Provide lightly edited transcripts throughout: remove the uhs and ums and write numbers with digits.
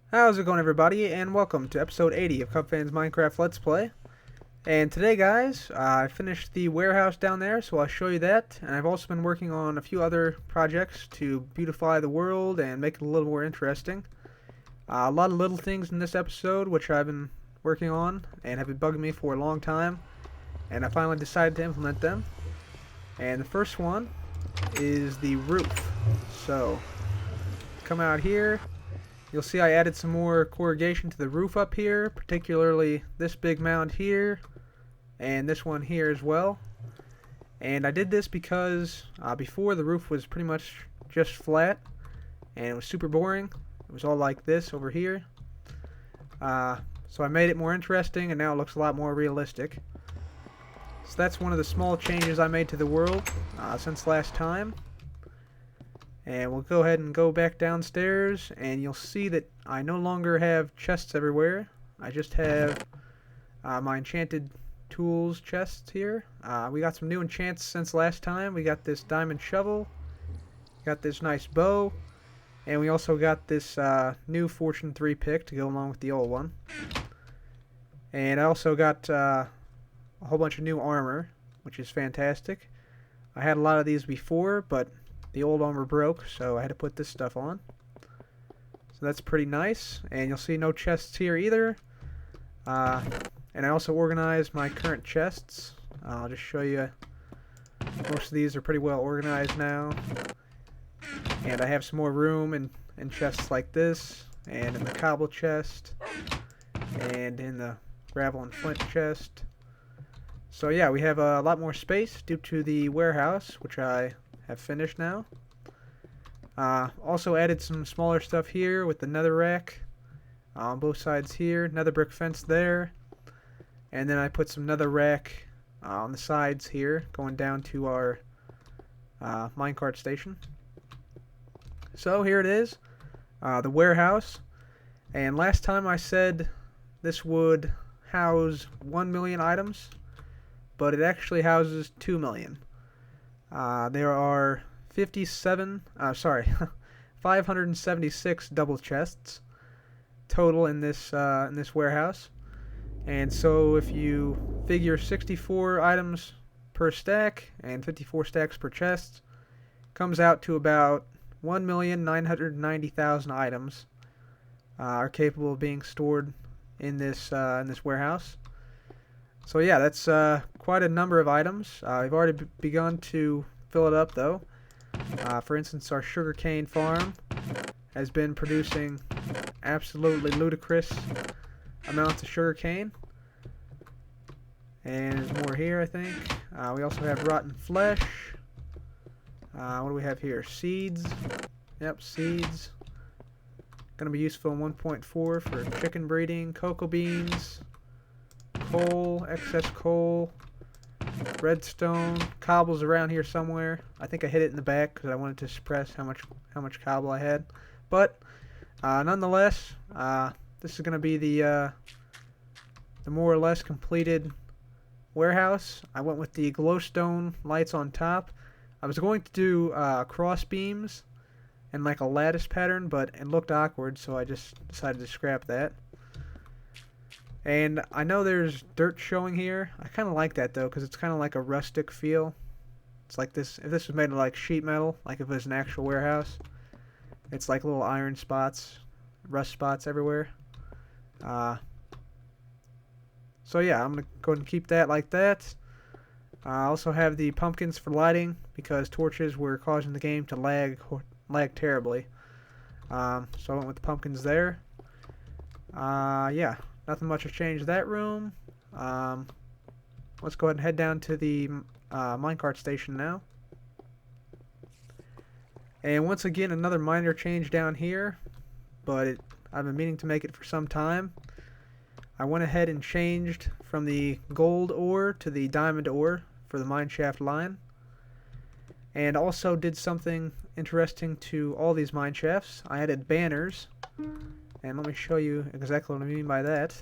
How's it going, everybody, and welcome to episode 80 of Cub Fans Minecraft Let's Play. And today, guys, I finished the warehouse down there, so I'll show you that. And I've also been working on a few other projects to beautify the world and make it a little more interesting. A lot of little things in this episode, which I've been working on and have been bugging me for a long time. And I finally decided to implement them. And the first one is the roof. So, come out here. You'll see I added some more corrugation to the roof up here, particularly this big mound here, and this one here as well. And I did this because before the roof was pretty much just flat, and it was super boring. It was all like this over here. So I made it more interesting, and now it looks a lot more realistic. So that's one of the small changes I made to the world since last time. And we'll go ahead and go back downstairs, and you'll see that I no longer have chests everywhere. I just have my enchanted tools chests here. We got some new enchants since last time. We got this diamond shovel, got this nice bow, and we also got this new Fortune 3 pick to go along with the old one. And I also got a whole bunch of new armor, which is fantastic. I had a lot of these before, but the old armor broke, so I had to put this stuff on. So that's pretty nice. And you'll see no chests here either. And I also organized my current chests. I'll just show you. Most of these are pretty well organized now. And I have some more room in chests like this. And in the cobble chest. And in the gravel and flint chest. So yeah, we have a lot more space due to the warehouse, which I have finished now. Also added some smaller stuff here with the nether rack on both sides here, nether brick fence there, and then I put some nether rack on the sides here going down to our minecart station. So here it is, the warehouse, and last time I said this would house 1 million items, but it actually houses 2 million. There are 576 double chests total in this warehouse. And so if you figure 64 items per stack and 54 stacks per chest, comes out to about 1,990,000 items are capable of being stored in this warehouse. So yeah, that's quite a number of items. We've already begun to fill it up, though. For instance, our sugarcane farm has been producing absolutely ludicrous amounts of sugarcane. And there's more here, I think. We also have rotten flesh. What do we have here? Seeds. Yep, seeds. Going to be useful in 1.4 for chicken breeding. Cocoa beans. Coal, excess coal, redstone, cobble's around here somewhere. I think I hid it in the back because I wanted to suppress how much cobble I had. But nonetheless, this is going to be the more or less completed warehouse. I went with the glowstone lights on top. I was going to do cross beams and like a lattice pattern, but it looked awkward, so I just decided to scrap that. And I know there's dirt showing here. I kind of like that, though, because it's kind of like a rustic feel. It's like this, if this was made of like sheet metal, like if it was an actual warehouse. It's like little iron spots, rust spots everywhere. So yeah, I'm going to go ahead and keep that like that. I also have the pumpkins for lighting, because torches were causing the game to lag terribly. So I went with the pumpkins there. Yeah. Nothing much has changed that room. Let's go ahead and head down to the minecart station now. And once again, another minor change down here, but I've been meaning to make it for some time. I went ahead and changed from the gold ore to the diamond ore for the mineshaft line. And also did something interesting to all these mineshafts. I added banners. And let me show you exactly what I mean by that.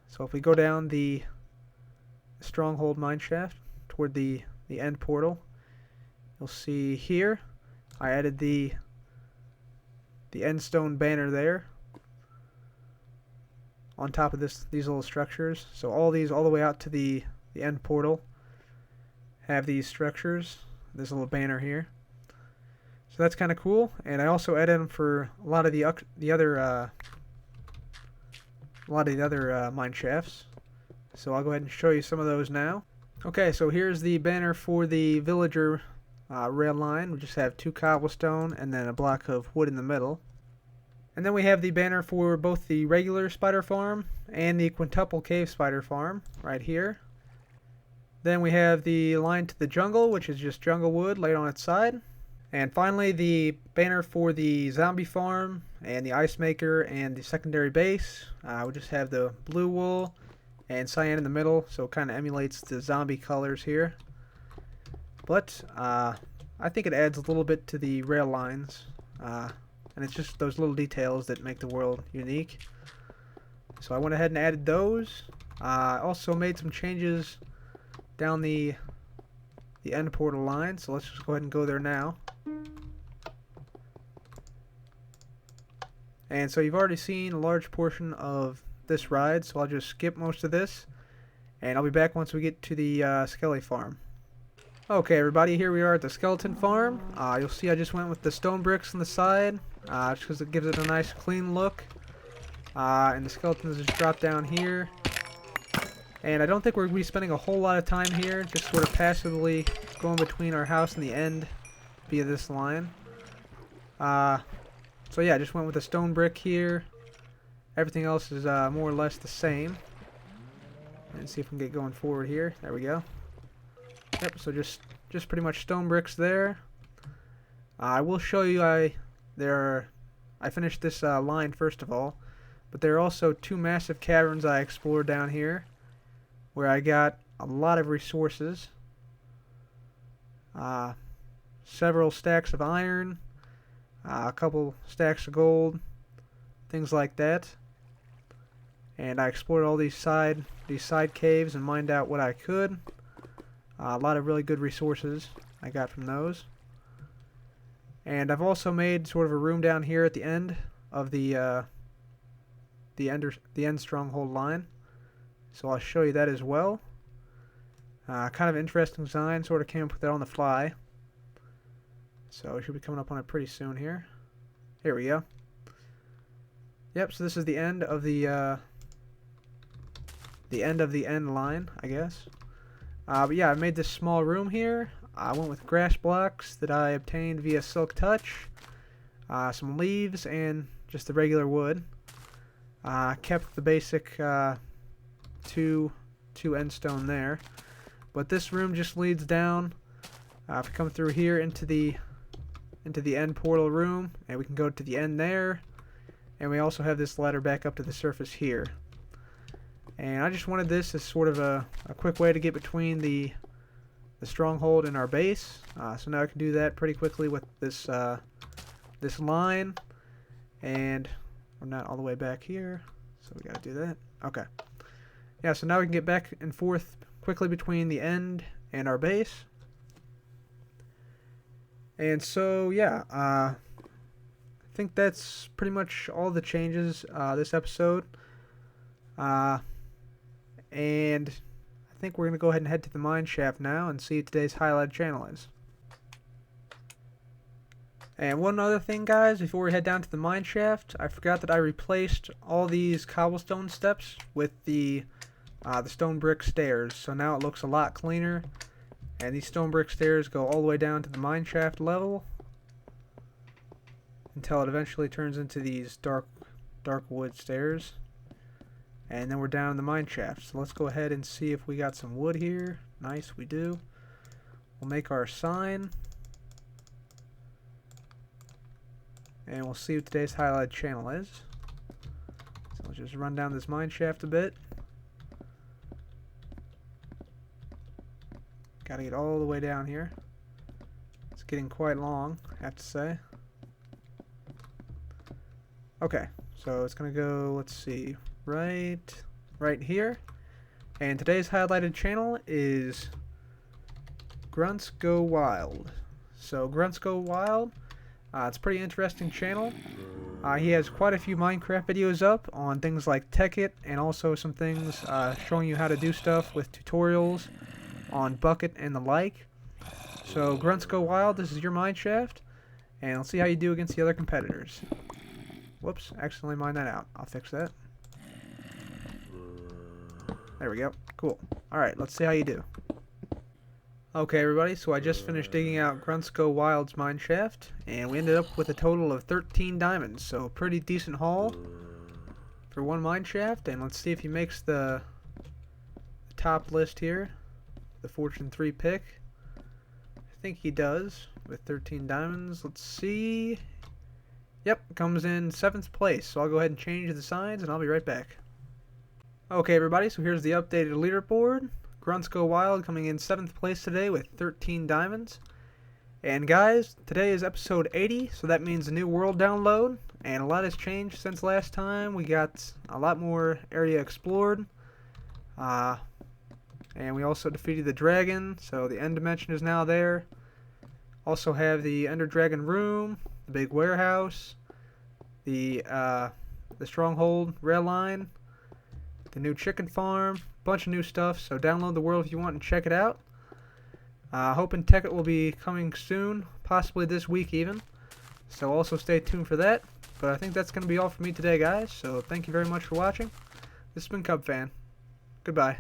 So if we go down the stronghold mineshaft toward the end portal, you'll see here I added the end stone banner there. on top of these little structures. So all these all the way out to the end portal have these structures. This little banner here. So that's kind of cool. And I also added them for a lot of the other mine shafts. So I'll go ahead and show you some of those now. Okay, so here's the banner for the villager rail line. We just have 2 cobblestone and then a block of wood in the middle. And then we have the banner for both the regular spider farm and the quintuple cave spider farm right here. Then we have the line to the jungle, which is just jungle wood laid on its side. And finally, the banner for the zombie farm and the ice maker and the secondary base. We just have the blue wool and cyan in the middle, so it kind of emulates the zombie colors here. But I think it adds a little bit to the rail lines. And it's just those little details that make the world unique. So I went ahead and added those. I also made some changes down the end portal line. So let's just go ahead and go there now. And so you've already seen a large portion of this ride. So I'll just skip most of this. And I'll be back once we get to the Skelly farm. Okay, everybody, here we are at the skeleton farm. You'll see I just went with the stone bricks on the side, just because it gives it a nice clean look. And the skeletons just drop down here. And I don't think we're going to be spending a whole lot of time here, just sort of passively going between our house and the end via this line. So yeah, I just went with the stone brick here. Everything else is more or less the same. And see if we can get going forward here. There we go. Yep, so just pretty much stone bricks there. I will show you I finished this line first of all, but there are also 2 massive caverns I explored down here where I got a lot of resources. Several stacks of iron, a couple stacks of gold, things like that. And I explored all these side caves and mined out what I could. A lot of really good resources I got from those. And I've also made sort of a room down here at the end of the end stronghold line. So I'll show you that as well. Kind of interesting design, sort of came up with that on the fly. So we should be coming up on it pretty soon here. Here we go. Yep, so this is the end of the end line, I guess. But yeah, I made this small room here. I went with grass blocks that I obtained via Silk Touch, some leaves, and just the regular wood. Kept the basic 2 end stone there. But this room just leads down. If we come through here into the end portal room, and we can go to the end there. And we also have this ladder back up to the surface here. And I just wanted this as sort of a quick way to get between the stronghold and our base. So now I can do that pretty quickly with this this line. And we're not all the way back here, so we got to do that. Okay. Yeah, so now we can get back and forth quickly between the end and our base. And so, yeah, I think that's pretty much all the changes this episode. And I think we're going to go ahead and head to the mine shaft now and see what today's highlighted channel is. And one other thing, guys, before we head down to the mine shaft, I forgot that I replaced all these cobblestone steps with the stone brick stairs. So now it looks a lot cleaner. And these stone brick stairs go all the way down to the mine shaft level until it eventually turns into these dark wood stairs. And then we're down in the mine shaft. So let's go ahead and see if we got some wood here. Nice, we do. We'll make our sign. And we'll see what today's highlighted channel is. So let's just run down this mine shaft a bit. Gotta get all the way down here. It's getting quite long, I have to say. Okay, so it's gonna go, let's see, right here. And today's highlighted channel is Grunts Go Wild. So Grunts Go Wild, it's a pretty interesting channel. He has quite a few Minecraft videos up on things like Tekkit and also some things showing you how to do stuff with tutorials on Bucket and the like. So Grunts Go Wild, this is your mineshaft, and let's see how you do against the other competitors. Whoops, accidentally mined that out. I'll fix that. There we go. Cool. Alright, let's see how you do. Okay everybody, so I just finished digging out Grunts Go Wild's mineshaft, and we ended up with a total of 13 diamonds, so pretty decent haul for one mineshaft, and let's see if he makes the top list here, the Fortune 3 pick. I think he does, with 13 diamonds. Let's see. Yep, comes in 7th place, so I'll go ahead and change the signs, and I'll be right back. Okay everybody, so here's the updated leaderboard. Grunts Go Wild coming in 7th place today with 13 diamonds. And guys, today is episode 80, so that means a new world download. And a lot has changed since last time. We got a lot more area explored. And we also defeated the dragon, so the end dimension is now there. Also have the Ender Dragon room, the big warehouse, the stronghold rail line, the new chicken farm, bunch of new stuff, so download the world if you want and check it out. Hoping Tekkit will be coming soon, possibly this week even, so also stay tuned for that. But I think that's going to be all for me today guys, so thank you very much for watching. This has been CubFan. Goodbye.